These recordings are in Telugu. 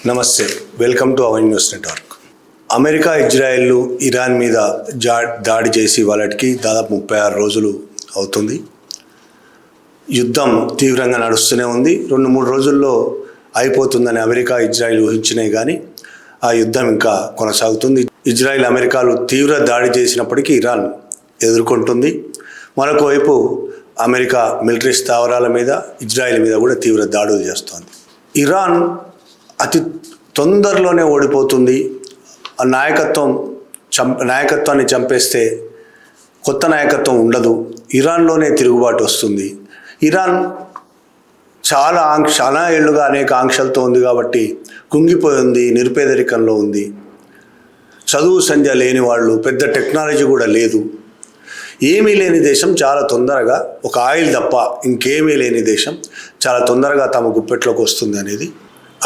నమస్తే, welcome to our news network. America Israel Iran మీద దాడి చేసి వాళ్ళకి దాదాపు 36 రోజులు అవుతుంది. యుద్ధం తీవ్రంగా నడుస్తూనే ఉంది. 2-3 రోజుల్లో అయిపోతుందని అమెరికా ఇజ్రాయెల్ ఊహించినాయి, కానీ ఆ యుద్ధం ఇంకా కొనసాగుతుంది. ఇజ్రాయెల్ అమెరికాలు తీవ్ర దాడి చేసినప్పటికీ ఇరాన్ ఎదుర్కొంటుంది. మరొక వైపు అమెరికా మిలిటరీ స్థావరాల మీద, ఇజ్రాయెల్ మీద కూడా తీవ్ర దాడులు చేస్తోంది. ఇరాన్ అతి తొందరలోనే ఓడిపోతుంది. ఆ నాయకత్వాన్ని చంపేస్తే కొత్త నాయకత్వం ఉండదు. ఇరాన్లోనే తిరుగుబాటు వస్తుంది. ఇరాన్ చాలా ఏళ్లుగా అనేక ఆంక్షలతో ఉంది కాబట్టి కుంగిపోయింది, నిరుపేదరికంలో ఉంది. చదువు సంధ్య లేని వాళ్ళు, పెద్ద టెక్నాలజీ కూడా లేదు. ఏమీ లేని దేశం చాలా తొందరగా, ఒక ఆయిల్ తప్ప ఇంకేమీ లేని దేశం చాలా తొందరగా తమ గుప్పెట్లోకి వస్తుంది అనేది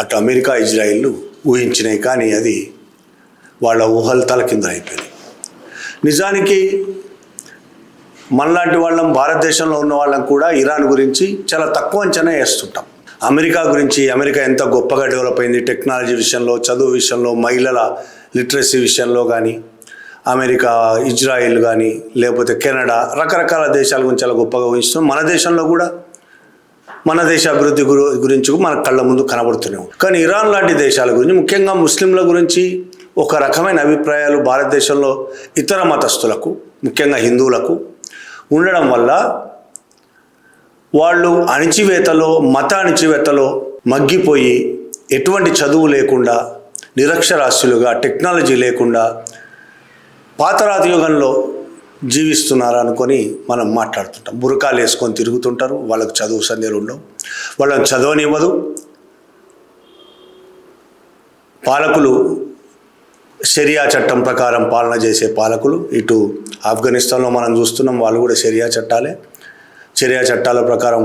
అటు అమెరికా ఇజ్రాయిల్ ఊహించినాయి, కానీ అది వాళ్ళ ఊహలు తల కింద అయిపోయినాయి. నిజానికి మనలాంటి వాళ్ళం, భారతదేశంలో ఉన్న వాళ్ళం కూడా ఇరాన్ గురించి చాలా తక్కువ అంచనా వేస్తుంటాం. అమెరికా గురించి, అమెరికా ఎంత గొప్పగా డెవలప్ అయింది టెక్నాలజీ విషయంలో, చదువు విషయంలో, మహిళల లిటరసీ విషయంలో కానీ, అమెరికా, ఇజ్రాయిల్ కానీ, లేకపోతే కెనడా, రకరకాల దేశాల గురించి చాలా గొప్పగా ఊహిస్తున్నాం. మన దేశంలో కూడా మన దేశ అభివృద్ధి గురించి మన కళ్ళ ముందు కనబడుతున్నాం. కానీ ఇరాన్ లాంటి దేశాల గురించి, ముఖ్యంగా ముస్లింల గురించి ఒక రకమైన అభిప్రాయాలు భారతదేశంలో ఇతర మతస్థులకు, ముఖ్యంగా హిందువులకు ఉండడం వల్ల వాళ్ళు మత అణిచివేతలో మగ్గిపోయి ఎటువంటి చదువు లేకుండా, నిరక్షరాస్యులుగా, టెక్నాలజీ లేకుండా పాతరాతి యుగంలో జీవిస్తున్నారు అనుకొని మనం మాట్లాడుతుంటాం. బురకాలు వేసుకొని తిరుగుతుంటారు. వాళ్ళకు చదువు సంధ్యలు ఉండవు, వాళ్ళని చదవనివ్వదు. పాలకులు షరియా చట్టం ప్రకారం పాలన చేసే పాలకులు. ఇటు ఆఫ్ఘనిస్తాన్లో మనం చూస్తున్నాం, వాళ్ళు కూడా షరియా చట్టాల ప్రకారం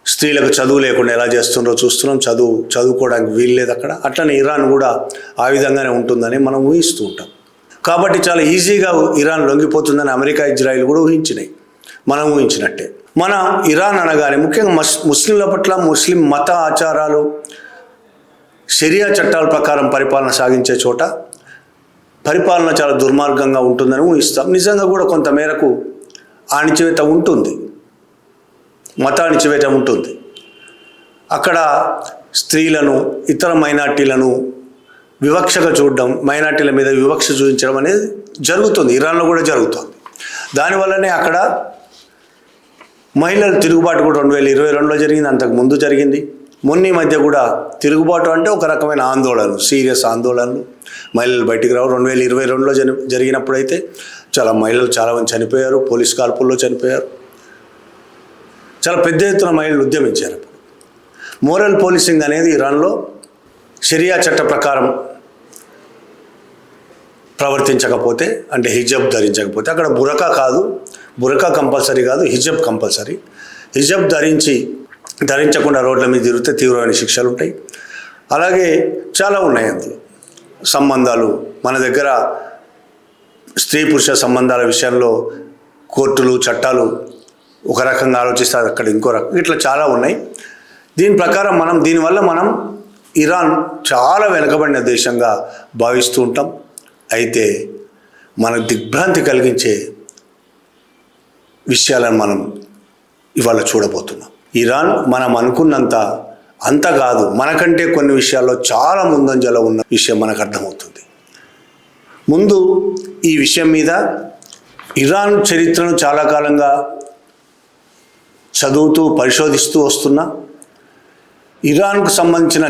స్త్రీలకు చదువు లేకుండా ఎలా చేస్తున్నారో చూస్తున్నాం. చదువుకోవడానికి వీల్లేదు అక్కడ. అట్లనే ఇరాన్ కూడా ఆ విధంగానే ఉంటుందని మనం ఊహిస్తూ ఉంటాం. కాబట్టి చాలా ఈజీగా ఇరాన్ లొంగిపోతుందని అమెరికా ఇజ్రాయిల్ కూడా ఊహించినాయి, మనం ఊహించినట్టే. మన ఇరాన్ అనగానే ముఖ్యంగా ముస్లింల పట్ల, ముస్లిం మత ఆచారాలు, షరియా చట్టాల ప్రకారం పరిపాలన సాగించే చోట పరిపాలన చాలా దుర్మార్గంగా ఉంటుందని ఊహిస్తాం. నిజంగా కూడా కొంత మేరకు అణిచివేత ఉంటుంది, మత అణిచివేత ఉంటుంది. అక్కడ స్త్రీలను, ఇతర మైనార్టీలను వివక్షగా చూడడం, మైనార్టీల మీద వివక్ష చూపించడం అనేది జరుగుతుంది. ఇరాన్లో కూడా జరుగుతుంది. దానివల్లనే అక్కడ మహిళల తిరుగుబాటు కూడా 2022లో జరిగింది, అంతకు ముందు జరిగింది. మొన్న మధ్య కూడా తిరుగుబాటు అంటే ఒక రకమైన ఆందోళనలు, సీరియస్ ఆందోళనలు. మహిళలు బయటికి రావు. 2022లో జరిగినప్పుడైతే మహిళలు చాలామంది చనిపోయారు, పోలీస్ కాల్పుల్లో చనిపోయారు. చాలా పెద్ద ఎత్తున మహిళలు ఉద్యమించారు. మోరల్ పోలీసింగ్ అనేది ఇరాన్లో షరియా చట్ట ప్రకారం ప్రవర్తించకపోతే, అంటే హిజబ్ ధరించకపోతే, అక్కడ బురకా కంపల్సరీ కాదు, హిజబ్ కంపల్సరీ. హిజబ్ ధరించకుండా రోడ్ల మీద తిరిగితే తీవ్రమైన శిక్షలు ఉంటాయి. అలాగే చాలా ఉన్నాయి అందులో సంబంధాలు. మన దగ్గర స్త్రీ పురుష సంబంధాల విషయంలో కోర్టులు, చట్టాలు ఒక రకంగా ఆలోచిస్తే అక్కడ ఇంకో రకం, ఇట్లా చాలా ఉన్నాయి. దీనివల్ల మనం ఇరాన్ చాలా వెనుకబడిన దేశంగా భావిస్తూ ఉంటాం. అయితే మన దిగ్భ్రాంతి కలిగించే విషయాలను మనం ఇవాళ చూడబోతున్నాం. ఇరాన్ మనం అనుకున్నంత అంత కాదు, మనకంటే కొన్ని విషయాల్లో చాలా ముందంజలో ఉన్న విషయం మనకు అర్థమవుతుంది. ముందు ఈ విషయం మీద ఇరాన్ చరిత్రను చాలా కాలంగా చదువుతూ పరిశోధిస్తూ వస్తున్నా. ఇరాన్కు సంబంధించిన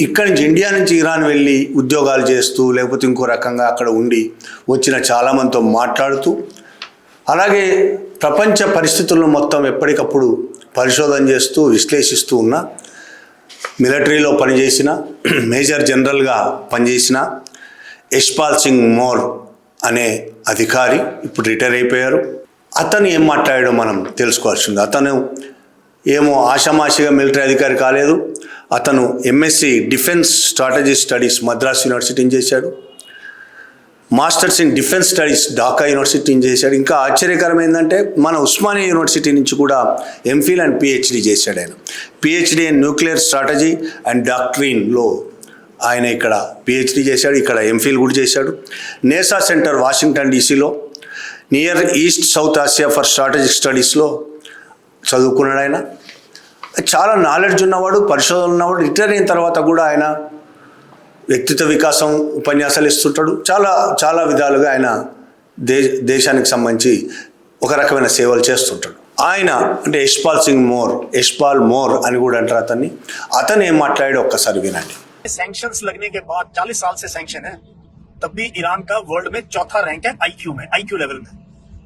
ఇక్కడి నుంచి, ఇండియా నుంచి ఇరాన్ వెళ్ళి ఉద్యోగాలు చేస్తూ, లేకపోతే ఇంకో రకంగా అక్కడ ఉండి వచ్చిన చాలామందితో మాట్లాడుతూ, అలాగే ప్రపంచ పరిస్థితులను మొత్తం ఎప్పటికప్పుడు పరిశోధన చేస్తూ, విశ్లేషిస్తూ ఉన్న, మిలిటరీలో పనిచేసిన, మేజర్ జనరల్గా పనిచేసిన యశ్పాల్ సింగ్ మోర్ అనే అధికారి ఇప్పుడు రిటైర్ అయిపోయారు. అతను ఏం మాట్లాడాడో మనం తెలుసుకోవాల్సింది. అతను ఏమో ఆషామాషిగా మిలిటరీ అధికారి కాలేదు. అతను MSc defence strategy studies Madras యూనివర్సిటీని చేశాడు. Masters in defence studies Dhaka university నుంచి చేశాడు. ఇంకా ఆశ్చర్యకరం ఏంటంటే మన ఉస్మానియా యూనివర్సిటీ నుంచి కూడా ఎంఫిల్ అండ్ పిహెచ్డి చేశాడు ఆయన. PhD in nuclear strategy and డాక్ట్రిన్లో ఆయన ఇక్కడ పిహెచ్డి చేశాడు, ఇక్కడ ఎంఫిల్ కూడా చేశాడు. నేసా సెంటర్ వాషింగ్టన్ డీసీలో near east south Asia for strategic స్టడీస్లో చదువుకున్నాడు ఆయన. చాలా నాలెడ్జ్ ఉన్నవాడు, పరిశోధన ఉన్నవాడు. రిటైర్ అయిన తర్వాత కూడా ఆయన వ్యక్తిత్వ వికాసం ఉపన్యాసాలు ఇస్తుంటాడు. చాలా చాలా విధాలుగా ఆయన దేశానికి సంబంధించి ఒక రకమైన సేవలు చేస్తుంటాడు. ఆయన అంటే యశ్పాల్ మోర్ అని కూడా అంటారు అతన్ని. అతను ఏం మాట్లాడాడో ఒక్కసారి వినండి. सैंक्शंस लगने के बाद 40 साल से सैंक्शन है, तब भी ईरान का वर्ल्ड में चौथा रैंक है आईक्यू लेवल में.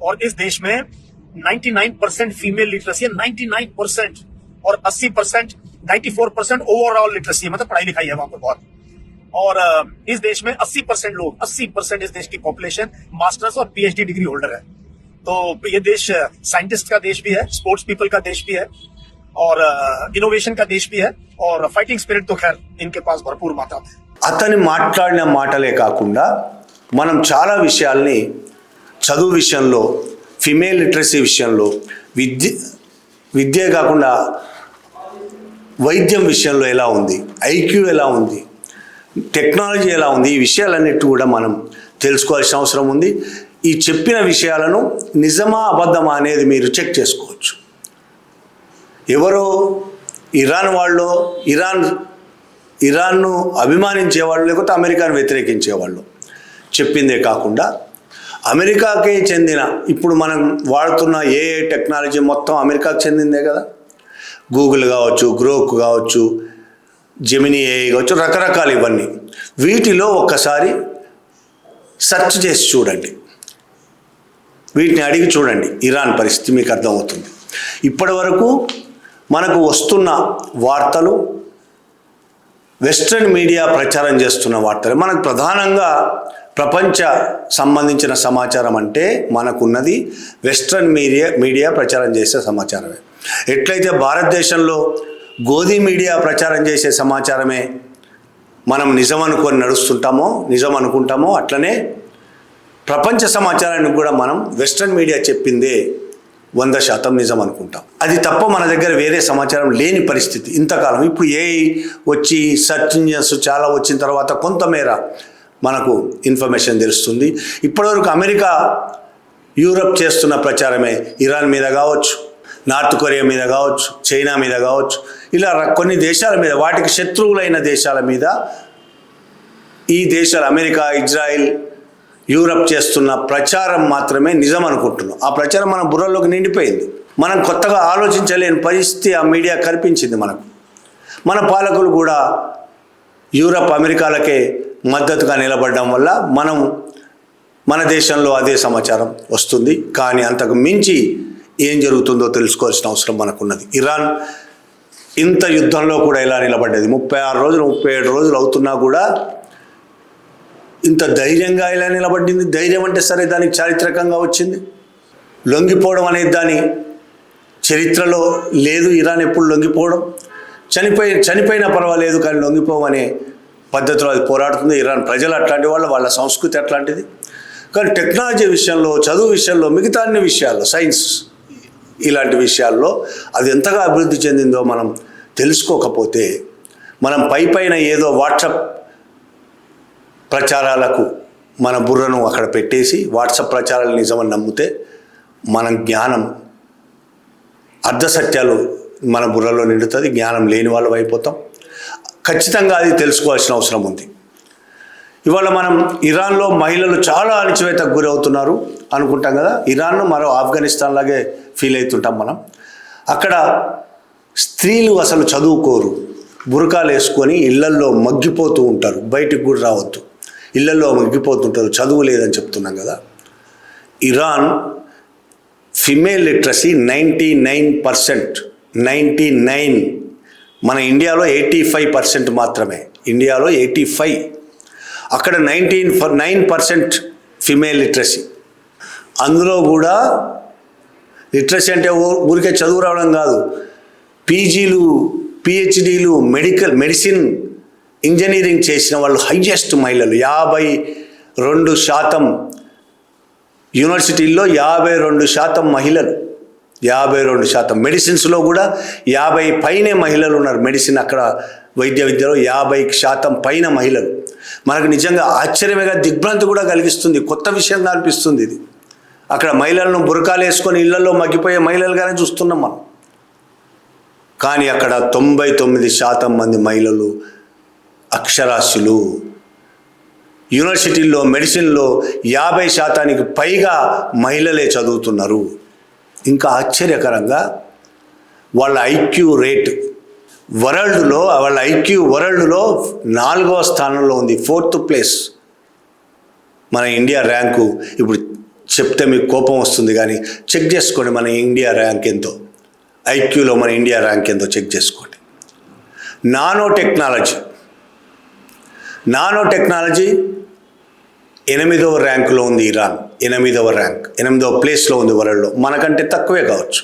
और इस देश में 99% फीमेल लिटरेसी है, 99%, और 80%, 94% ओवरऑल लिटरेसी है, मतलब पढ़ाई लिखाई है वहां पर बहुत. और इस देश में 80% इस देश की पॉपुलेशन मास्टर्स और पीएचडी डिग्री होल्डर है. तो ये देश साइंटिस्ट का देश भी है, स्पोर्ट्स पीपल का देश भी है, और इनोवेशन का देश भी है, और फाइटिंग स्पिरिट तो खैर इनके पास भरपूर मात्रा है. అతని మాట్లాడిన మాటలే కాకుండా మనం చాలా విషయాల్ని చదువు విషయంలో, ఫిమేల్ లిటరసీ విషయంలో, విద్య కాకుండా వైద్యం విషయంలో ఎలా ఉంది, ఐక్యూ ఎలా ఉంది, టెక్నాలజీ ఎలా ఉంది, ఈ విషయాలన్నిటి కూడా మనం తెలుసుకోవాల్సిన అవసరం ఉంది. ఈ చెప్పిన విషయాలను నిజమా అబద్ధమా అనేది మీరు చెక్ చేసుకోవచ్చు. ఎవరో ఇరాన్ వాళ్ళు, ఇరాన్ను అభిమానించేవాళ్ళు, లేకపోతే అమెరికాను వ్యతిరేకించేవాళ్ళు చెప్పిందే కాకుండా అమెరికాకే చెందిన, ఇప్పుడు మనం వాడుతున్న ఏ టెక్నాలజీ మొత్తం అమెరికాకు చెందిందే కదా. గూగుల్ కావచ్చు, గ్రోక్ కావచ్చు, జెమినీ ఏఐ కావచ్చు, రకరకాలు ఇవన్నీ. వీటిలో ఒక్కసారి సెర్చ్ చేసి చూడండి, వీటిని అడిగి చూడండి, ఇరాన్ పరిస్థితి మీకు అర్థమవుతుంది. ఇప్పటి వరకు మనకు వస్తున్న వార్తలు వెస్ట్రన్ మీడియా ప్రచారం చేస్తున్న వార్తలు. మనకు ప్రధానంగా ప్రపంచ సంబంధించిన సమాచారం అంటే మనకున్నది వెస్ట్రన్ మీడియా ప్రచారం చేసే సమాచారమే. ఎట్లయితే భారతదేశంలో గోధి మీడియా ప్రచారం చేసే సమాచారమే మనం నిజం అనుకొని నడుస్తుంటామో, నిజం అనుకుంటామో, అట్లనే ప్రపంచ సమాచారాన్ని కూడా మనం వెస్ట్రన్ మీడియా చెప్పిందే 100% నిజం అనుకుంటాం. అది తప్ప మన దగ్గర వేరే సమాచారం లేని పరిస్థితి ఇంతకాలం. ఇప్పుడు ఏఐ వచ్చి సెర్చ్ ఇంజిన్స్ చాలా వచ్చిన తర్వాత కొంతమేర మనకు ఇన్ఫర్మేషన్ తెలుస్తుంది. ఇప్పటివరకు అమెరికా, యూరప్ చేస్తున్న ప్రచారమే ఇరాన్ మీద కావచ్చు, నార్త్ కొరియా మీద కావచ్చు, చైనా మీద కావచ్చు, ఇలా కొన్ని దేశాల మీద, వాటికి శత్రువులైన దేశాల మీద ఈ దేశాలు అమెరికా, ఇజ్రాయిల్, యూరప్ చేస్తున్న ప్రచారం మాత్రమే నిజం అనుకుంటున్నాం. ఆ ప్రచారం మన బుర్రలోకి నిండిపోయింది. మనం కొత్తగా ఆలోచించలేని పరిస్థితి ఆ మీడియా కల్పించింది మనకు. మన పాలకులు కూడా యూరప్, అమెరికాలకే మద్దతుగా నిలబడడం వల్ల మన దేశంలో అదే సమాచారం వస్తుంది. కానీ అంతకు మించి ఏం జరుగుతుందో తెలుసుకోవాల్సిన అవసరం మనకున్నది. ఇరాన్ ఇంత యుద్ధంలో కూడా ఎలా నిలబడ్డది? 36 రోజులు, 37 రోజులు అవుతున్నా కూడా ఇంత ధైర్యంగా ఎలా నిలబడింది? ధైర్యం అంటే సరే, దానికి చారిత్రకంగా వచ్చింది. లొంగిపోవడం అనేది దాని చరిత్రలో లేదు. ఇరాన్ ఎప్పుడు లొంగిపోవడం, చనిపోయినా పర్వాలేదు కానీ లొంగిపోవనే పద్ధతిలో అది పోరాడుతుంది. ఇరాన్ ప్రజలు అట్లాంటి వాళ్ళ సంస్కృతి అట్లాంటిది. కానీ టెక్నాలజీ విషయంలో, చదువు విషయంలో, మిగతా అన్ని విషయాల్లో, సైన్స్ ఇలాంటి విషయాల్లో అది ఎంతగా అభివృద్ధి చెందిందో మనం తెలుసుకోకపోతే, మనం పైన ఏదో వాట్సాప్ ప్రచారాలకు మన బుర్రను అక్కడ పెట్టేసి వాట్సాప్ ప్రచారాలు నిజమని నమ్మితే మన జ్ఞానం, అర్ధసత్యాలు మన బుర్రలో నిండుతుంది. జ్ఞానం లేని వాళ్ళం అయిపోతాం. ఖచ్చితంగా అది తెలుసుకోవాల్సిన అవసరం ఉంది. ఇవాళ మనం ఇరాన్లో మహిళలు చాలా అణచివేతకు గురవుతున్నారు అనుకుంటాం కదా. ఇరాన్ను మరో ఆఫ్ఘనిస్తాన్ లాగే ఫీల్ అవుతుంటాం మనం. అక్కడ స్త్రీలు అసలు చదువుకోరు, బురకాలు వేసుకొని ఇళ్లల్లో మగ్గిపోతూ ఉంటారు, బయటికి కూడా రావద్దు, ఇళ్లల్లో మగ్గిపోతుంటారు, చదువు లేదని చెప్తున్నాం కదా. Iran female literacy 99%, 99. మన ఇండియాలో 85% మాత్రమే. ఇండియాలో 85, అక్కడ 9% ఫిమేల్ లిటరసీ. అందులో కూడా లిటరసీ అంటే ఊరికే చదువు రావడం కాదు, పీజీలు, పిహెచ్డీలు, మెడిసిన్, ఇంజనీరింగ్ చేసిన వాళ్ళు హైయెస్ట్ మహిళలు. 2% యూనివర్సిటీల్లో 52% మహిళలు, 52%. మెడిసిన్స్లో కూడా 50 పైనే మహిళలు ఉన్నారు. మెడిసిన్ అక్కడ వైద్య విద్యలో 50% పైన మహిళలు. మనకు నిజంగా ఆశ్చర్యమేగా, దిగ్భ్రాంతి కూడా కలిగిస్తుంది. కొత్త విషయంగా అనిపిస్తుంది ఇది. అక్కడ మహిళలను బురకాలు వేసుకొని ఇళ్లలో మగ్గిపోయే మహిళలుగానే చూస్తున్నాం మనం. కానీ అక్కడ 99% మంది మహిళలు అక్షరాస్యులు. యూనివర్సిటీల్లో మెడిసిన్లో 50% పైగా మహిళలే చదువుతున్నారు. ఇంకా ఆశ్చర్యకరంగా వాళ్ళ ఐక్యూ రేట్ వరల్డ్లో 4వ స్థానంలో ఉంది, 4th ప్లేస్. మన ఇండియా ర్యాంకు ఇప్పుడు చెప్తే మీకు కోపం వస్తుంది, కానీ చెక్ చేసుకోండి మన ఇండియా ర్యాంక్ ఎంతో. ఐక్యూలో మన ఇండియా ర్యాంక్ ఎంతో చెక్ చేసుకోండి. నానో టెక్నాలజీ 8వ ర్యాంకులో ఉంది ఇరాన్. 8వ ప్లేస్లో ఉంది వరల్డ్లో. మనకంటే తక్కువే కావచ్చు,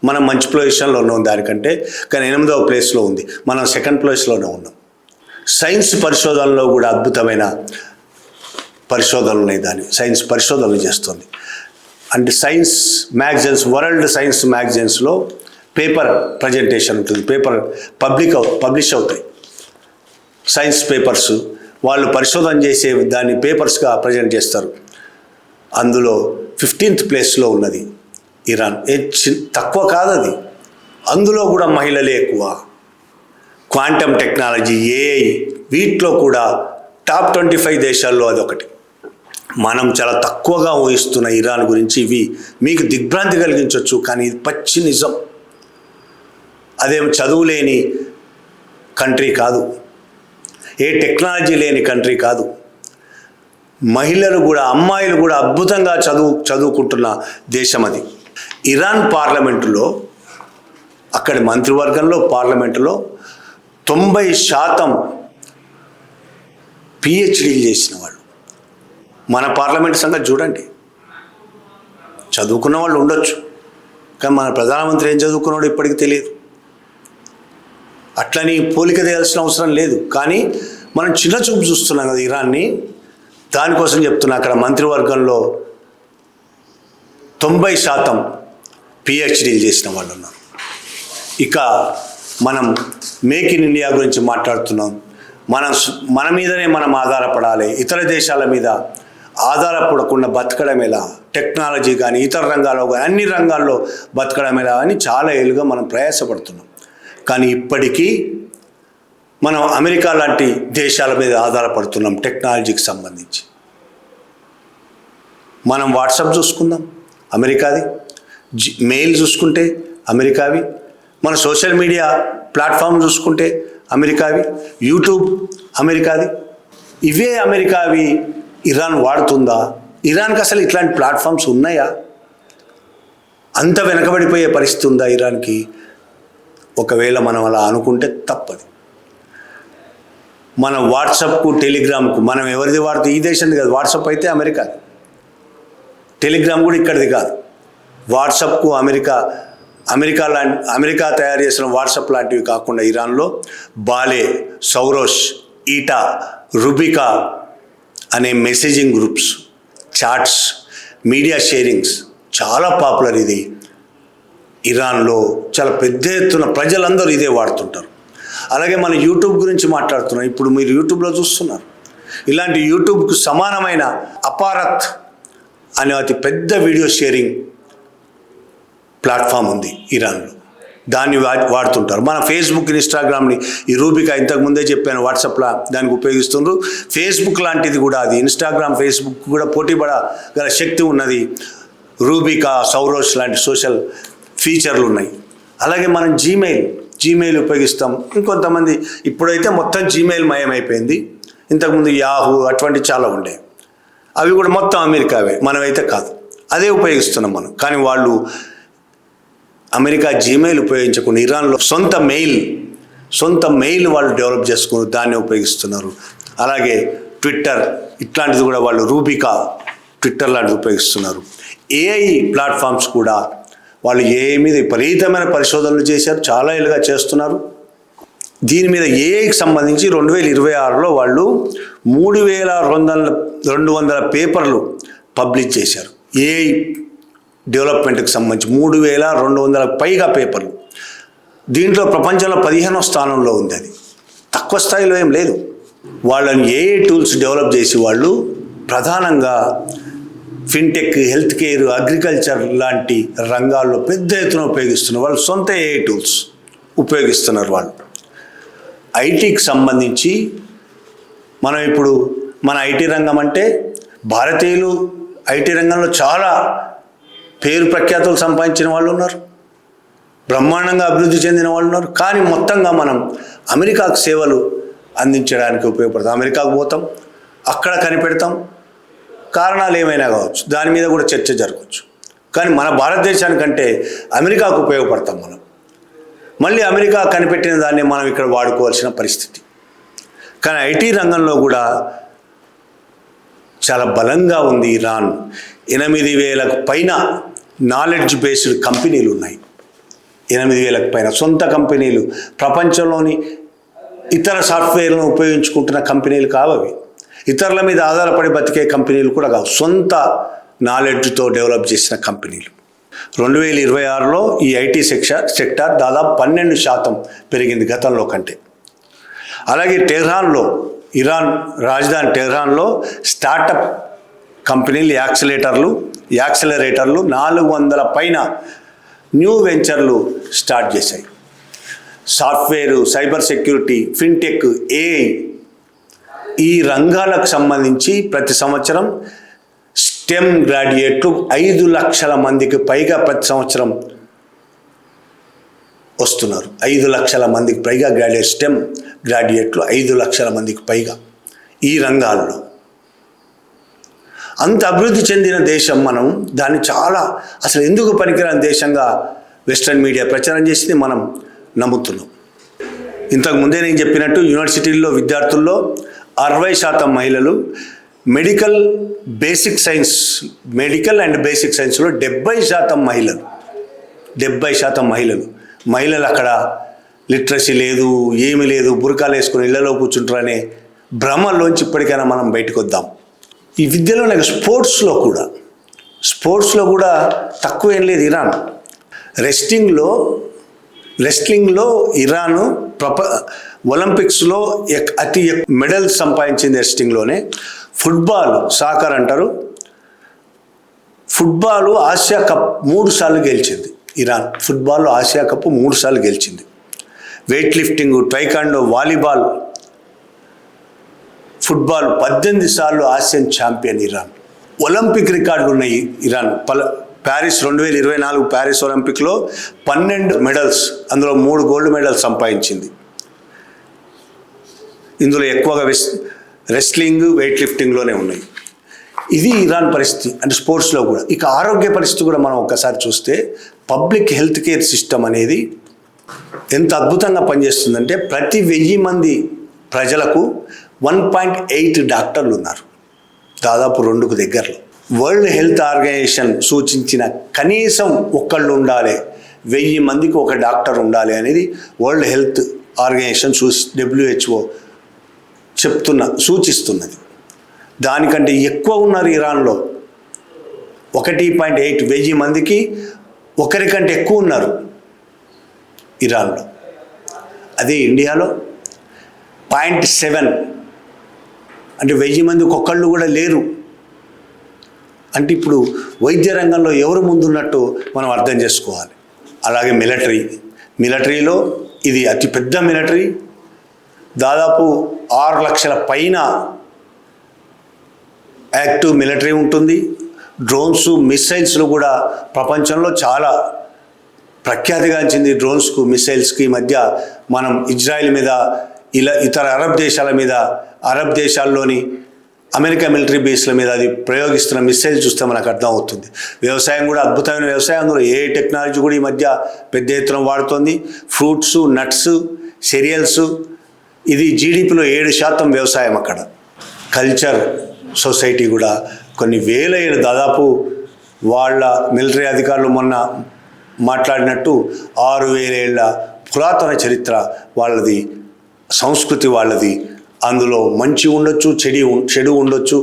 మనం మంచి పొజిషన్లో ఉన్నాం దానికంటే, కానీ 8వ ప్లేస్లో ఉంది. మనం 2nd ప్లేస్లోనే ఉన్నాం. సైన్స్ పరిశోధనలో కూడా అద్భుతమైన పరిశోధనలు ఉన్నాయి. సైన్స్ పరిశోధనలు చేస్తుంది. అంటే సైన్స్ మ్యాగజైన్స్, వరల్డ్ సైన్స్ మ్యాగజైన్స్లో పేపర్ ప్రజెంటేషన్ ఉంటుంది. పేపర్ పబ్లిష్ అవుతాయి. సైన్స్ పేపర్స్ వాళ్ళు పరిశోధన చేసే దాన్ని పేపర్స్గా ప్రజెంట్ చేస్తారు. అందులో 15th ప్లేస్లో ఉన్నది ఇరాన్. తక్కువ కాదు అది. అందులో కూడా మహిళలే ఎక్కువ. క్వాంటమ్ టెక్నాలజీ, ఏఐ, వీటిలో కూడా టాప్ 25 దేశాల్లో అదొకటి. మనం చాలా తక్కువగా ఊహిస్తున్న ఇరాన్ గురించి ఇవి మీకు దిగ్భ్రాంతి కలిగించవచ్చు, కానీ ఇది పచ్చి నిజం. అదేం చదువు లేని కంట్రీ కాదు, ఏ టెక్నాలజీ లేని కంట్రీ కాదు. మహిళలు కూడా, అమ్మాయిలు కూడా అద్భుతంగా చదువుకుంటున్న దేశం అది. ఇరాన్ పార్లమెంటులో, అక్కడి మంత్రివర్గంలో, పార్లమెంటులో 90% పిహెచ్డీలు చేసిన వాళ్ళు. మన పార్లమెంట్ సంగతి చూడండి. చదువుకున్న వాళ్ళు ఉండొచ్చు, కానీ మన ప్రధానమంత్రి ఏం చదువుకున్నాడో ఇప్పటికీ తెలియదు. అట్లని పోలిక చేయాల్సిన అవసరం లేదు, కానీ మనం చిన్న చూపు చూస్తున్నాం కదా ఇరాన్ని. దానికోసం చెప్తున్నా, అక్కడ మంత్రివర్గంలో 90% పిహెచ్డీలు చేసిన వాళ్ళు ఉన్నారు. ఇక మనం మేక్ ఇన్ ఇండియా గురించి మాట్లాడుతున్నాం. మన మీదనే మనం ఆధారపడాలి, ఇతర దేశాల మీద ఆధారపడకుండా బతకడం ఎలా, టెక్నాలజీ కానీ ఇతర రంగాల్లో కానీ అన్ని రంగాల్లో బతకడం ఎలా అని చాలా ఏళ్ళుగా మనం ప్రయాసపడుతున్నాం. కానీ ఇప్పటికీ మనం అమెరికా లాంటి దేశాల మీద ఆధారపడుతున్నాం టెక్నాలజీకి సంబంధించి. మనం వాట్సాప్ చూసుకుందాం, అమెరికాది. మెయిల్ చూసుకుంటే అమెరికావి. మన సోషల్ మీడియా ప్లాట్ఫామ్ చూసుకుంటే అమెరికావి. యూట్యూబ్ అమెరికాది. ఇవే అమెరికావి ఇరాన్ వాడుతుందా? ఇరాన్కి అసలు ఇట్లాంటి ప్లాట్ఫామ్స్ ఉన్నాయా? అంత వెనకబడిపోయే పరిస్థితి ఉందా ఇరాన్కి? ఒకవేళ మనం అలా అనుకుంటే తప్పది. మన వాట్సాప్కు, టెలిగ్రామ్కు మనం ఎవరిది వాడితే, ఈ దేశంది కాదు. వాట్సాప్ అయితే అమెరికాది, టెలిగ్రామ్ కూడా ఇక్కడిది కాదు. వాట్సాప్కు అమెరికా తయారు చేసిన వాట్సాప్ లాంటివి కాకుండా ఇరాన్లో బాలే, సౌరోష్, ఈటా, రుబికా అనే messaging groups, chats, media sharings చాలా పాపులర్. ఇది ఇరాన్లో చాలా పెద్ద ఎత్తున ప్రజలందరూ ఇదే వాడుతుంటారు. అలాగే మన యూట్యూబ్ గురించి మాట్లాడుతున్నాం. ఇప్పుడు మీరు యూట్యూబ్లో చూస్తున్నారు. ఇలాంటి యూట్యూబ్కు సమానమైన అపారత్ అనే అతి పెద్ద వీడియో షేరింగ్ ప్లాట్ఫామ్ ఉంది ఇరాన్లో. దాన్ని వాడుతుంటారు. మన ఫేస్బుక్, ఇన్స్టాగ్రామ్ని ఈ రూబికా ఇంతకుముందే చెప్పాను, వాట్సాప్లో దానికి ఉపయోగిస్తున్నారు. ఫేస్బుక్ లాంటిది కూడా అది. ఇన్స్టాగ్రామ్, ఫేస్బుక్ కూడా పోటీ పడగల శక్తి ఉన్నది. రూబికా, సౌరోష్ లాంటి సోషల్ ఫీచర్లు ఉన్నాయి. అలాగే మనం జీమెయిల్ ఉపయోగిస్తాం. ఇంకొంతమంది ఇప్పుడైతే మొత్తం జీమెయిల్ మయమైపోయింది. ఇంతకుముందు యాహూ అటువంటి చాలా ఉండేవి. అవి కూడా మొత్తం అమెరికావే, మనమైతే కాదు. అదే ఉపయోగిస్తున్నాం మనం. కానీ వాళ్ళు అమెరికా జీమెయిల్ ఉపయోగించకుండా ఇరాన్లో సొంత మెయిల్ వాళ్ళు డెవలప్ చేసుకుని దాన్ని ఉపయోగిస్తున్నారు. అలాగే ట్విట్టర్ ఇట్లాంటిది కూడా వాళ్ళు రూబికా, ట్విట్టర్ లాంటిది ఉపయోగిస్తున్నారు. ఏఐ ప్లాట్ఫామ్స్ కూడా వాళ్ళు ఏఐ మీద విపరీతమైన పరిశోధనలు చేశారు, చాలా ఏళ్ళుగా చేస్తున్నారు. దీని మీద ఏఐకి సంబంధించి 2026లో వాళ్ళు 3200 పేపర్లు పబ్లిష్ చేశారు. ఏఐ డెవలప్మెంట్కి సంబంధించి 3200 పైగా పేపర్లు. దీంట్లో ప్రపంచంలో 15వ స్థానంలో ఉంది. అది తక్కువ స్థాయిలో ఏం లేదు. వాళ్ళని ఏఐ టూల్స్ డెవలప్ చేసి వాళ్ళు ప్రధానంగా ఫిన్టెక్, హెల్త్ కేర్, అగ్రికల్చర్ లాంటి రంగాల్లో పెద్ద ఎత్తున ఉపయోగిస్తున్నారు. వాళ్ళు సొంత ఏఐ టూల్స్ ఉపయోగిస్తున్నారు. వాళ్ళు ఐటీకి సంబంధించి మనం ఇప్పుడు మన ఐటీ రంగం అంటే భారతీయులు ఐటీ రంగంలో చాలా పేరు ప్రఖ్యాతులు సంపాదించిన వాళ్ళు ఉన్నారు, బ్రహ్మాండంగా అభివృద్ధి చెందిన వాళ్ళు ఉన్నారు. కానీ మొత్తంగా మనం అమెరికాకు సేవలు అందించడానికి ఉపయోగపడతాం. అమెరికాకు పోతాం, అక్కడ కనిపెడతాం, కారణాలు ఏమైనా కావచ్చు, దాని మీద కూడా చర్చ జరగవచ్చు. కానీ మన భారతదేశానికంటే అమెరికాకు ఉపయోగపడతాం మనం. మళ్ళీ అమెరికా కనిపెట్టిన దాన్ని మనం ఇక్కడ వాడుకోవాల్సిన పరిస్థితి. కానీ ఐటీ రంగంలో కూడా చాలా బలంగా ఉంది ఇరాన్. 8000కు పైన నాలెడ్జ్ బేస్డ్ కంపెనీలు ఉన్నాయి. 8000కు పైన సొంత కంపెనీలు, ప్రపంచంలోని ఇతర సాఫ్ట్వేర్లను ఉపయోగించుకుంటున్న కంపెనీలు కావు అవి. ఇతరుల మీద ఆధారపడి బతికే కంపెనీలు కూడా కావు, సొంత నాలెడ్జ్తో డెవలప్ చేసిన కంపెనీలు. 2026లో ఈ ఐటీ సెక్టార్ దాదాపు 12% పెరిగింది గతంలో కంటే. అలాగే టెహ్రాన్లో, ఇరాన్ రాజధాని టెహ్రాన్లో స్టార్టప్ కంపెనీలు, యాక్సిలరేటర్లు 400 పైన న్యూ వెంచర్లు స్టార్ట్ చేశాయి. Software, cyber security, fintech, AI ఈ రంగాలకు సంబంధించి ప్రతి సంవత్సరం స్టెమ్ గ్రాడ్యుయేట్లు 5 లక్షల మందికి పైగా ప్రతి సంవత్సరం వస్తున్నారు. 5 లక్షల మందికి పైగా స్టెమ్ గ్రాడ్యుయేట్లు 5 లక్షల మందికి పైగా ఈ రంగాల్లో. అంత అభివృద్ధి చెందిన దేశం మనం. దాన్ని చాలా అసలు ఎందుకు పనికిరాని దేశంగా వెస్ట్రన్ మీడియా ప్రచారం చేసింది మనం నమ్ముతున్నాం. ఇంతకు ముందే నేను చెప్పినట్టు యూనివర్సిటీల్లో విద్యార్థుల్లో 60% మహిళలు, మెడికల్ అండ్ బేసిక్ సైన్స్లో 70% మహిళలు అక్కడ లిటరసీ లేదు, ఏమీ లేదు, బురకాలు వేసుకుని ఇళ్లలో కూర్చుంటారనే భ్రమలోంచి ఇప్పటికైనా మనం బయటకు వద్దాం. ఈ విద్యలో నాకు స్పోర్ట్స్లో కూడా తక్కువేం లేదు. ఇరాన్ రెస్లింగ్లో ఇరాను ఒలింపిక్స్లో అతి మెడల్స్ సంపాదించింది రెస్లింగ్లోనే. ఫుట్బాల్, సాకర్ అంటారు, ఫుట్బాల్ ఆసియా కప్ 3 సార్లు గెలిచింది ఇరాన్. ఫుట్బాల్లో ఆసియా కప్ 3 సార్లు గెలిచింది. Weight lifting, taekwondo, volleyball, football 18 సార్లు ఆసియన్ ఛాంపియన్ ఇరాన్. ఒలింపిక్ రికార్డులు ఉన్నాయి ఇరాన్. ప్యారిస్ 2024 ప్యారిస్ ఒలింపిక్లో 12 మెడల్స్, అందులో 3 గోల్డ్ మెడల్స్ సంపాదించింది. ఇందులో ఎక్కువగా రెస్లింగ్, వెయిట్ లిఫ్టింగ్లోనే ఉన్నాయి. ఇది ఇరాన్ పరిస్థితి, అంటే స్పోర్ట్స్లో కూడా. ఇక ఆరోగ్య పరిస్థితి కూడా మనం ఒక్కసారి చూస్తే పబ్లిక్ హెల్త్ కేర్ సిస్టమ్ అనేది ఎంత అద్భుతంగా పనిచేస్తుందంటే ప్రతి 1000 మంది ప్రజలకు 1.8 డాక్టర్లు ఉన్నారు, దాదాపు 2కు దగ్గరలో. వరల్డ్ హెల్త్ ఆర్గనైజేషన్ సూచించిన కనీసం ఒకళ్ళు ఉండాలి, 1000 మందికి ఒక డాక్టర్ ఉండాలి అనేది వరల్డ్ హెల్త్ ఆర్గనైజేషన్ WHO సూచిస్తున్నది. దానికంటే ఎక్కువ ఉన్నారు ఇరాన్లో. 1.8 1000 మందికి ఒకరికంటే ఎక్కువ ఉన్నారు ఇరాన్లో. అదే ఇండియాలో 0.7, అంటే 1000 మందికి ఒకళ్ళు కూడా లేరు. అంటే ఇప్పుడు వైద్య రంగంలో ఎవరు ముందున్నట్టు మనం అర్థం చేసుకోవాలి. అలాగే మిలిటరీలో ఇది అతిపెద్ద మిలిటరీ, దాదాపు 6 లక్షల పైన యాక్టివ్ మిలిటరీ ఉంటుంది. డ్రోన్స్, మిస్సైల్స్లు కూడా ప్రపంచంలో చాలా ప్రఖ్యాతిగాంచింది. డ్రోన్స్కు, మిస్సైల్స్కి మధ్య మనం ఇజ్రాయెల్ మీద, ఇలా ఇతర అరబ్ దేశాల్లోని అమెరికా మిలిటరీ బేస్ల మీద అది ప్రయోగిస్తున్న మిస్సైల్ చూస్తే మనకు అర్థం అవుతుంది. వ్యవసాయం కూడా అద్భుతమైన వ్యవసాయం, అందులో ఏ టెక్నాలజీ కూడా ఈ మధ్య పెద్ద ఎత్తున వాడుతోంది. ఫ్రూట్స్, నట్స్, సిరియల్స్, ఇది జీడిపిలో 7% వ్యవసాయం అక్కడ. కల్చర్ సొసైటీ కూడా కొన్ని వేల ఏళ్ళు, దాదాపు వాళ్ళ మిలిటరీ అధికారులు మొన్న మాట్లాడినట్టు 6000 ఏళ్ల పురాతన చరిత్ర వాళ్ళది సంస్కృతి వాళ్ళది. అందులో మంచి ఉండొచ్చు, చెడు ఉండొచ్చు,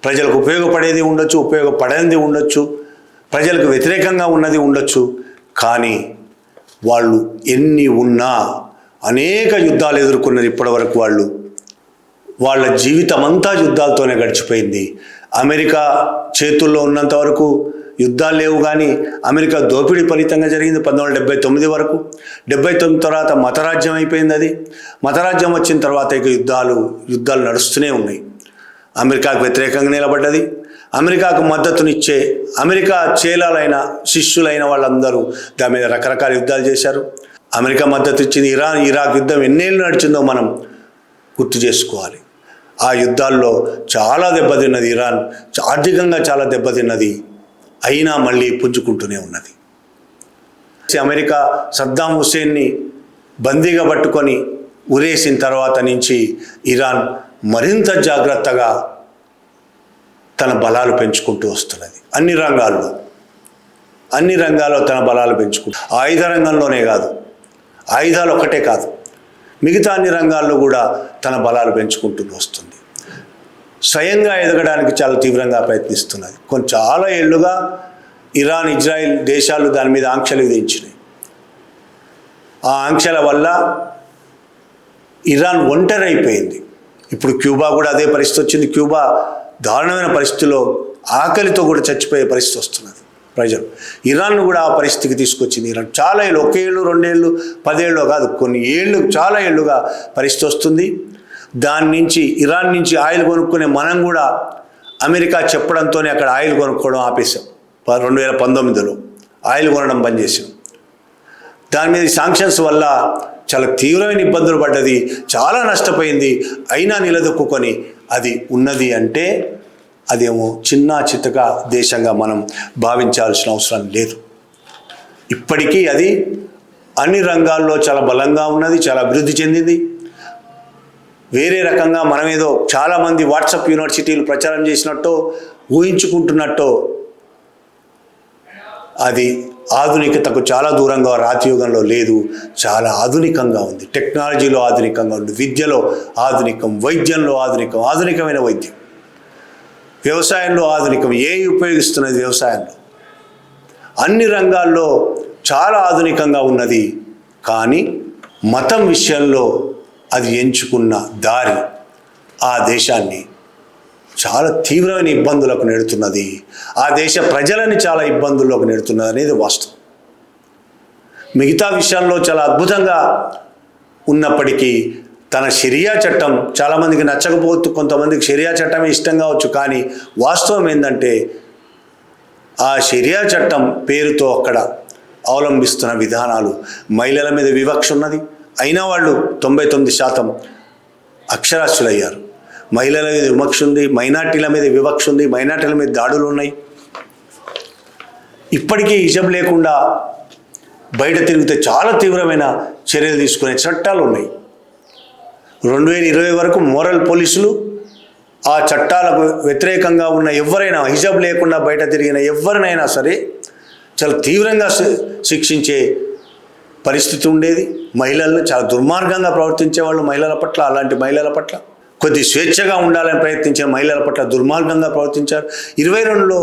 ప్రజలకు ఉపయోగపడేది ఉండొచ్చు, ఉపయోగపడనిది ఉండొచ్చు, ప్రజలకు వ్యతిరేకంగా ఉన్నది ఉండొచ్చు. కానీ వాళ్ళు ఎన్ని ఉన్నా అనేక యుద్ధాలు ఎదుర్కొన్నారు ఇప్పటివరకు. వాళ్ళ జీవితం అంతా యుద్ధాలతోనే గడిచిపోయింది. అమెరికా చేతుల్లో ఉన్నంత వరకు యుద్ధాలు లేవు, కానీ అమెరికా దోపిడీ ఫలితంగా జరిగింది 1979 వరకు. 79 తర్వాత మతరాజ్యం అయిపోయింది. అది మతరాజ్యం వచ్చిన తర్వాత ఇక యుద్ధాలు నడుస్తూనే ఉన్నాయి. అమెరికాకు వ్యతిరేకంగా నిలబడ్డది. అమెరికాకు మద్దతునిచ్చే అమెరికా చేలాలైన శిష్యులైన వాళ్ళందరూ దాని మీద రకరకాల యుద్ధాలు చేశారు. అమెరికా మద్దతు ఇచ్చింది. ఇరాక్ యుద్ధం ఎన్నేళ్ళు నడిచిందో మనం గుర్తు చేసుకోవాలి. ఆ యుద్ధాల్లో చాలా దెబ్బతిన్నది ఇరాన్, ఆర్థికంగా చాలా దెబ్బతిన్నది. అయినా మళ్ళీ పుంజుకుంటూనే ఉన్నది. అమెరికా సద్దాం హుస్సేన్ని బందీగా పట్టుకొని ఉరేసిన తర్వాత నుంచి ఇరాన్ మరింత జాగ్రత్తగా తన బలాలు పెంచుకుంటూ వస్తున్నది. అన్ని రంగాల్లో తన బలాలు పెంచుకుంటూ, ఆయుధ రంగంలోనే కాదు, ఆయుధాలు ఒకటే కాదు, మిగతా అన్ని రంగాల్లో కూడా తన బలాలు పెంచుకుంటూ వస్తుంది. స్వయంగా ఎదగడానికి చాలా తీవ్రంగా ప్రయత్నిస్తున్నది. చాలా ఏళ్లుగా ఇరాన్, ఇజ్రాయిల్ దేశాలు దాని మీద ఆంక్షలు విధించినాయి. ఆ ఆంక్షల వల్ల ఇరాన్ ఒంటరి అయిపోయింది. ఇప్పుడు క్యూబా కూడా అదే పరిస్థితి వచ్చింది. క్యూబా దారుణమైన పరిస్థితిలో ఆకలితో కూడా చచ్చిపోయే పరిస్థితి వస్తున్నది ప్రజలు. ఇరాన్ను కూడా ఆ పరిస్థితికి తీసుకొచ్చింది. ఇరాన్ చాలా ఏళ్ళు, 1 ఏళ్ళు 2 ఏళ్ళు 10 ఏళ్ళు కాదు, కొన్ని ఏళ్ళు, చాలా ఏళ్ళుగా పరిస్థితి వస్తుంది. దాని నుంచి, ఇరాన్ నుంచి ఆయిల్ కొనుక్కునే మనం కూడా అమెరికా చెప్పడంతోనే అక్కడ ఆయిల్ కొనుక్కోవడం ఆపేసాం. 2019లో ఆయిల్ కొనడం బంద్ చేసాం. దాని మీద శాంక్షన్స్ వల్ల చాలా తీవ్రమైన ఇబ్బందులు పడ్డది, చాలా నష్టపోయింది. అయినా నిలదొక్కుని అది ఉన్నది అంటే అదేమో చిన్న చితక దేశంగా మనం భావించాల్సిన అవసరం లేదు. ఇప్పటికీ అది అన్ని రంగాల్లో చాలా బలంగా ఉన్నది, చాలా అభివృద్ధి చెందింది. వేరే రకంగా మనమేదో చాలామంది వాట్సాప్ యూనివర్సిటీలు ప్రచారం చేసినట్టు, ఊహించుకుంటున్నట్టు అది ఆధునికతకు చాలా దూరంగా రాతియుగంలో లేదు. చాలా ఆధునికంగా ఉంది. టెక్నాలజీలో ఆధునికంగా ఉంది, విద్యలో ఆధునికం, వైద్యంలో ఆధునికం, ఆధునికమైన వైద్యం, వ్యవసాయంలో ఆధునికం, ఉపయోగిస్తున్నది వ్యవసాయంలో, అన్ని రంగాల్లో చాలా ఆధునికంగా ఉన్నది. కానీ మతం విషయంలో అది ఎంచుకున్న దారి ఆ దేశాన్ని చాలా తీవ్రమైన ఇబ్బందులకు నెడుతున్నది. ఆ దేశ ప్రజలని చాలా ఇబ్బందుల్లోకి నెడుతున్నది అనేది వాస్తవం. మిగతా విషయాల్లో చాలా అద్భుతంగా ఉన్నప్పటికీ తన షరియా చట్టం చాలామందికి నచ్చకపోవచ్చు, కొంతమందికి షరియా చట్టమే ఇష్టం కావచ్చు. కానీ వాస్తవం ఏంటంటే ఆ షరియా చట్టం పేరుతో అక్కడ అవలంబిస్తున్న విధానాలు, మహిళల మీద వివక్ష ఉన్నది. అయినా వాళ్ళు 99% అక్షరాస్యులయ్యారు. మహిళల మీద వివక్ష ఉంది, మైనార్టీల మీద వివక్ష ఉంది, మైనార్టీల మీద దాడులు ఉన్నాయి. ఇప్పటికీ హిజబ్ లేకుండా బయట తిరిగితే చాలా తీవ్రమైన చర్యలు తీసుకునే చట్టాలు ఉన్నాయి. 2020 వరకు మోరల్ పోలీసులు ఆ చట్టాలకు వ్యతిరేకంగా ఉన్న ఎవరైనా, హిజబ్ లేకుండా బయట తిరిగిన ఎవరినైనా సరే చాలా తీవ్రంగా శిక్షించే పరిస్థితి ఉండేది. మహిళలను చాలా దుర్మార్గంగా ప్రవర్తించేవాళ్ళు మహిళల పట్ల. అలాంటి మహిళల పట్ల కొద్ది స్వేచ్ఛగా ఉండాలని ప్రయత్నించే మహిళల పట్ల దుర్మార్గంగా ప్రవర్తించారు. 22లో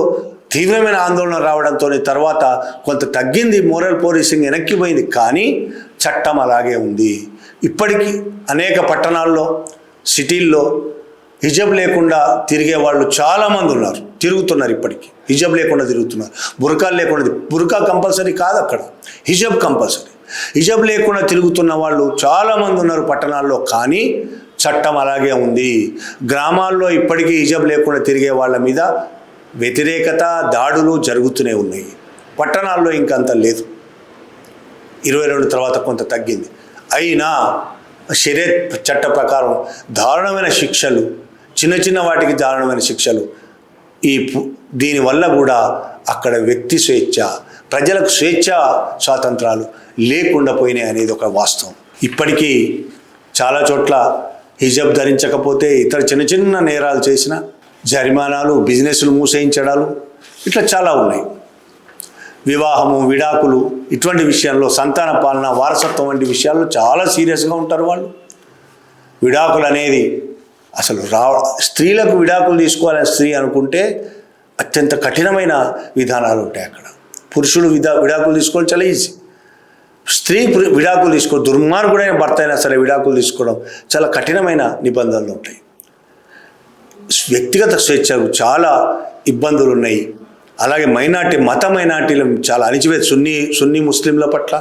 తీవ్రమైన ఆందోళన రావడంతో తర్వాత కొంత తగ్గింది, మోరల్ పోలీసింగ్ వెనక్కిపోయింది. కానీ చట్టం అలాగే ఉంది. ఇప్పటికీ అనేక పట్టణాల్లో, సిటీల్లో హిజబ్ లేకుండా తిరిగే వాళ్ళు చాలామంది ఉన్నారు, తిరుగుతున్నారు. ఇప్పటికీ హిజబ్ లేకుండా తిరుగుతున్నారు, బురకాలు లేకుండా. బురకా కంపల్సరీ కాదు అక్కడ, హిజబ్ కంపల్సరీ. హిజబ్ లేకుండా తిరుగుతున్న వాళ్ళు చాలామంది ఉన్నారు పట్టణాల్లో. కానీ చట్టం అలాగే ఉంది. గ్రామాల్లో ఇప్పటికీ హిజబ్ లేకుండా తిరిగే వాళ్ళ మీద వ్యతిరేకత, దాడులు జరుగుతూనే ఉన్నాయి. పట్టణాల్లో ఇంకంత లేదు. 22 తర్వాత కొంత తగ్గింది. అయినా షరియత్ చట్ట ప్రకారం దారుణమైన శిక్షలు, చిన్న చిన్న వాటికి దారుణమైన శిక్షలు. దీనివల్ల కూడా అక్కడ వ్యక్తి స్వేచ్ఛ, ప్రజలకు స్వాతంత్రాలు లేకుండా పోయినాయి అనేది ఒక వాస్తవం. ఇప్పటికీ చాలా చోట్ల హిజబ్ ధరించకపోతే ఇతర చిన్న చిన్న నేరాలు చేసిన జరిమానాలు, బిజినెస్లు మూసేయించడాలు ఇట్లా చాలా ఉన్నాయి. వివాహము, విడాకులు ఇటువంటి విషయాల్లో, సంతాన పాలన, వారసత్వం వంటి విషయాల్లో చాలా సీరియస్గా ఉంటారు వాళ్ళు. విడాకులు అనేది అసలు స్త్రీలకు విడాకులు తీసుకోవాలని స్త్రీ అనుకుంటే అత్యంత కఠినమైన విధానాలు ఉంటాయి అక్కడ. పురుషుడు విడాకులు తీసుకోవడం చాలా ఈజీ. స్త్రీ విడాకులు తీసుకోవడం, దుర్మార్గుడైన భర్త అయినా సరే విడాకులు తీసుకోవడం చాలా కఠినమైన నిబంధనలు ఉంటాయి. వ్యక్తిగత స్వేచ్ఛకు చాలా ఇబ్బందులు ఉన్నాయి. అలాగే మత మైనార్టీలు చాలా అణిచివేత, సున్నీ ముస్లింల పట్ల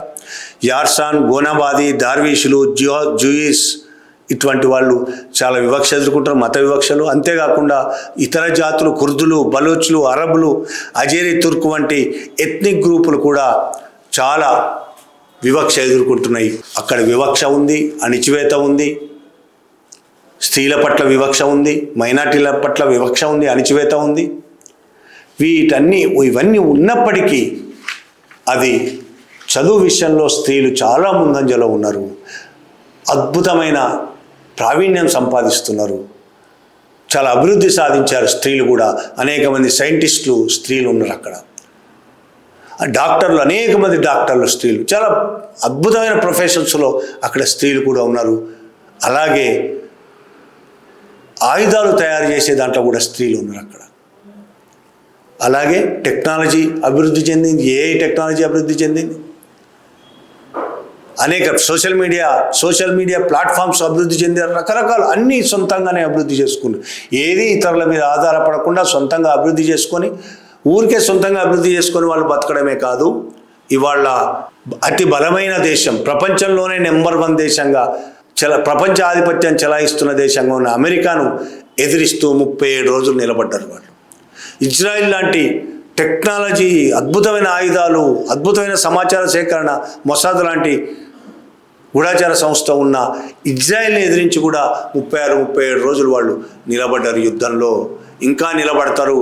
యార్సాన్, గోనాబాది, దార్వీషులు, జూయిస్ ఇటువంటి వాళ్ళు చాలా వివక్ష ఎదుర్కొంటారు, మత వివక్షలు. అంతేకాకుండా ఇతర జాతులు, కుర్దులు, బలోచ్లు, అరబులు, అజేరి తుర్క్ వంటి ఎథ్నిక్ గ్రూపులు కూడా చాలా వివక్ష ఎదుర్కొంటున్నాయి. అక్కడ వివక్ష ఉంది, అణిచివేత ఉంది, స్త్రీల పట్ల వివక్ష ఉంది, మైనార్టీల పట్ల వివక్ష ఉంది, అణిచివేత ఉంది. ఇవన్నీ ఉన్నప్పటికీ అది చదువు విషయంలో స్త్రీలు చాలా ముందంజలో ఉన్నారు. అద్భుతమైన ప్రావీణ్యం సంపాదిస్తున్నారు. చాలా అభివృద్ధి సాధించారు స్త్రీలు కూడా. అనేక మంది సైంటిస్టులు స్త్రీలు ఉన్నారు అక్కడ. డాక్టర్లు, అనేక మంది డాక్టర్లు స్త్రీలు, చాలా అద్భుతమైన ప్రొఫెషన్స్లో అక్కడ స్త్రీలు కూడా ఉన్నారు. అలాగే ఆయుధాలు తయారు చేసే దాంట్లో కూడా స్త్రీలు ఉన్నారు అక్కడ. అలాగే టెక్నాలజీ అభివృద్ధి చెందింది, ఏఐ టెక్నాలజీ అభివృద్ధి చెందింది. అనేక సోషల్ మీడియా ప్లాట్ఫామ్స్ అభివృద్ధి చెందారు. రకరకాల అన్నీ సొంతంగానే అభివృద్ధి చేసుకున్నారు. ఏది ఇతరుల మీద ఆధారపడకుండా సొంతంగా అభివృద్ధి చేసుకొని, ఊరికే సొంతంగా అభివృద్ధి చేసుకొని వాళ్ళు బతకడమే కాదు, ఇవాళ అతి బలమైన దేశం, ప్రపంచంలోనే నెంబర్ 1 దేశంగా ప్రపంచ ఆధిపత్యం చెలాయిస్తున్న దేశంగా ఉన్న అమెరికాను ఎదిరిస్తూ 37 రోజులు నిలబడ్డారు వాళ్ళు. ఇజ్రాయిల్ లాంటి టెక్నాలజీ, అద్భుతమైన ఆయుధాలు, అద్భుతమైన సమాచార సేకరణ, మొసాద్ లాంటి గూఢాచార సంస్థ ఉన్న ఇజ్రాయిల్ని ఎదిరించి కూడా 36-37 రోజులు వాళ్ళు నిలబడ్డారు యుద్ధంలో. ఇంకా నిలబడతారు.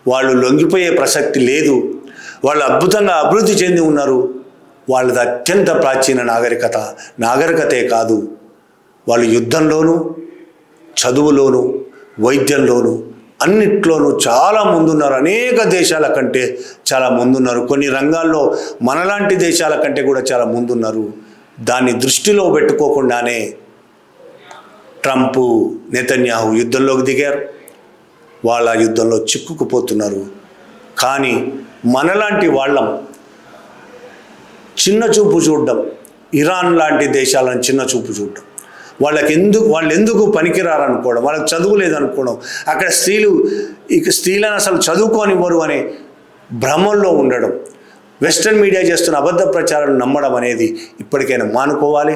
వాళ్ళు లొంగిపోయే ప్రసక్తి లేదు. వాళ్ళు అద్భుతంగా అభివృద్ధి చెంది ఉన్నారు. వాళ్ళది అత్యంత ప్రాచీన నాగరికతే కాదు, వాళ్ళు యుద్ధంలోనూ, చదువులోనూ, వైద్యంలోనూ, అన్నిట్లోనూ చాలా ముందున్నారు. అనేక దేశాల కంటే చాలా ముందున్నారు. కొన్ని రంగాల్లో మనలాంటి దేశాల కంటే కూడా చాలా ముందున్నారు. దాన్ని దృష్టిలో పెట్టుకోకుండానే ట్రంప్, నెతన్యాహు యుద్ధంలోకి దిగారు. వాళ్ళ యుద్ధంలో చిక్కుకుపోతున్నారు. కానీ మనలాంటి వాళ్ళం చిన్న చూపు చూడడం, ఇరాన్ లాంటి దేశాలను చిన్న చూపు చూడడం, వాళ్ళు ఎందుకు పనికిరారనుకోవడం, వాళ్ళకి చదువు లేదనుకోవడం, అక్కడ స్త్రీలను అసలు చదువుకోనివ్వరు అనే భ్రమంలో ఉండడం, వెస్ట్రన్ మీడియా చేస్తున్న అబద్ధ ప్రచారం నమ్మడం అనేది ఇప్పటికైనా మానుకోవాలి.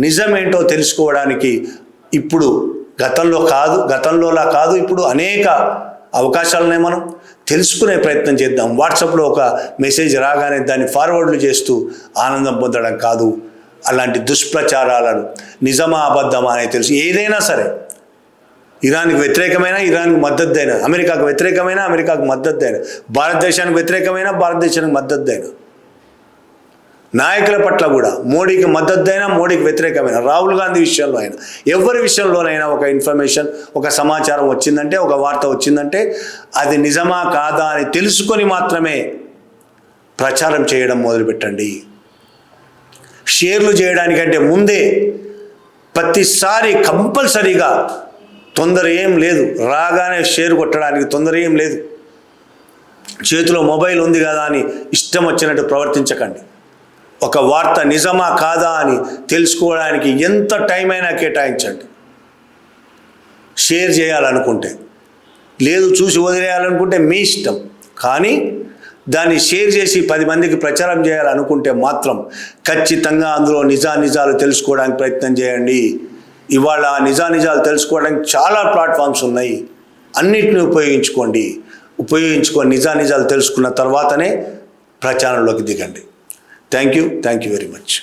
నిజమేంటో తెలుసుకోవడానికి ఇప్పుడు గతంలోలా కాదు, ఇప్పుడు అనేక అవకాశాలనే మనం తెలుసుకునే ప్రయత్నం చేద్దాం. వాట్సాప్లో ఒక మెసేజ్ రాగానే దాన్ని ఫార్వర్డ్లు చేస్తూ ఆనందం పొందడం కాదు. అలాంటి దుష్ప్రచారాలను నిజమా అబద్ధమా అనేది తెలుసు. ఏదైనా సరే, ఇరాన్కి వ్యతిరేకమైన ఇరాన్కి మద్దతు, అమెరికాకు వ్యతిరేకమైన అమెరికాకు మద్దతు, భారతదేశానికి వ్యతిరేకమైన భారతదేశానికి మద్దతు నాయకుల పట్ల కూడా, మోడీకి మద్దతు మోడీకి వ్యతిరేకమైన, రాహుల్ గాంధీ విషయంలో అయినా, ఎవరి విషయంలోనైనా ఒక ఇన్ఫర్మేషన్, ఒక సమాచారం వచ్చిందంటే, ఒక వార్త వచ్చిందంటే అది నిజమా కాదా అని తెలుసుకొని మాత్రమే ప్రచారం చేయడం మొదలుపెట్టండి. షేర్లు చేయడానికంటే ముందే ప్రతిసారి కంపల్సరీగా, తొందర ఏం లేదు, రాగానే షేర్ కొట్టడానికి తొందర ఏం లేదు. చేతిలో మొబైల్ ఉంది కదా అని ఇష్టం వచ్చినట్టు ప్రవర్తించకండి. ఒక వార్త నిజమా కాదా అని తెలుసుకోవడానికి ఎంత టైం అయినా కేటాయించండి. షేర్ చేయాలనుకుంటే, లేదు చూసి వదిలేయాలనుకుంటే మీ ఇష్టం. కానీ దాన్ని షేర్ చేసి 10 మందికి ప్రచారం చేయాలనుకుంటే మాత్రం ఖచ్చితంగా అందులో నిజాలు తెలుసుకోవడానికి ప్రయత్నం చేయండి. ఇవాళ నిజాలు తెలుసుకోవడానికి చాలా ప్లాట్ఫామ్స్ ఉన్నాయి. అన్నిటిని ఉపయోగించుకొని నిజాలు తెలుసుకున్న తర్వాతనే ప్రచారంలోకి దిగండి. Thank you very much.